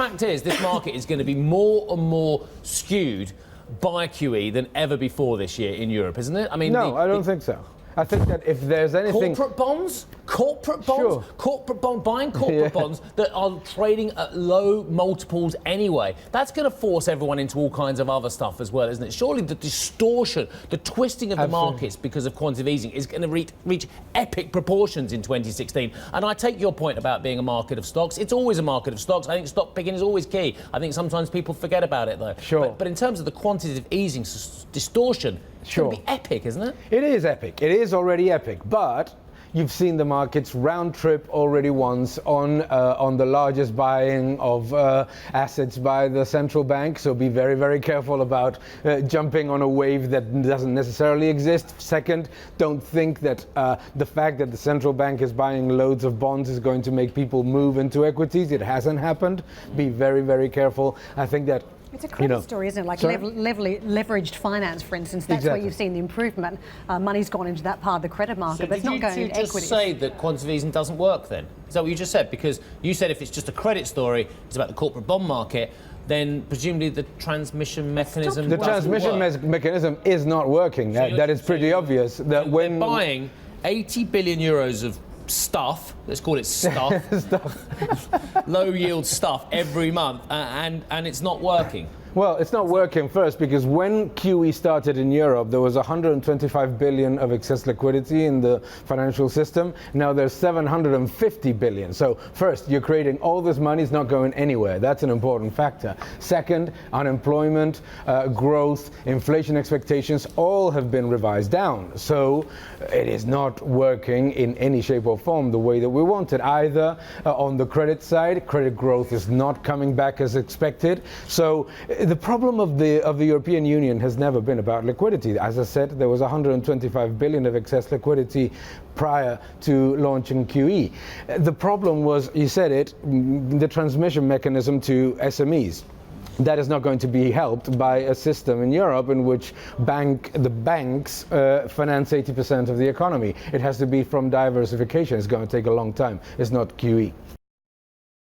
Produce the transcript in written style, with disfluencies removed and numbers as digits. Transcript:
fact is, this market is going to be more and more skewed by QE than ever before this year in Europe, isn't it? I mean, no, I don't think so. I think that if there's anything... Corporate bonds? Sure. Buying corporate bonds that are trading at low multiples anyway. That's going to force everyone into all kinds of other stuff as well, isn't it? Surely the distortion, the twisting of the markets because of quantitative easing is going to reach epic proportions in 2016. And I take your point about being a market of stocks. It's always a market of stocks. I think stock picking is always key. I think sometimes people forget about it, though. Sure. But in terms of the quantitative easing distortion, it's going to be epic, isn't it? It is epic. It is already epic. But you've seen the markets round trip already once on the largest buying of assets by the central bank. So be very, very careful about jumping on a wave that doesn't necessarily exist. Second, don't think that the fact that the central bank is buying loads of bonds is going to make people move into equities. It hasn't happened. Be very, very careful. I think that it's a credit story, isn't it? Like leveraged finance, for instance. That's where you've seen the improvement. Money's gone into that part of the credit market, but it's not going into equities. Did you just say that quantitative easing doesn't work then? Is that what you just said? Because you said if it's just a credit story, it's about the corporate bond market, then presumably the transmission mechanism The transmission mechanism is not working. That is pretty obvious. That when they're buying 80 billion euros of stuff, let's call it stuff, low yield stuff every month, and it's not working. Well, it's not working first because when QE started in Europe, there was 125 billion of excess liquidity in the financial system. Now there's 750 billion. So first, you're creating all this money, is not going anywhere. That's an important factor. Second, unemployment, growth, inflation expectations all have been revised down. So it is not working in any shape or form the way that we wanted. Either on the credit side, credit growth is not coming back as expected. So the problem of the European Union has never been about liquidity. As I said, there was 125 billion of excess liquidity prior to launching QE. The problem was, you said it, the transmission mechanism to SMEs. That is not going to be helped by a system in Europe in which the banks finance 80% of the economy. It has to be from diversification. It's going to take a long time. It's not QE.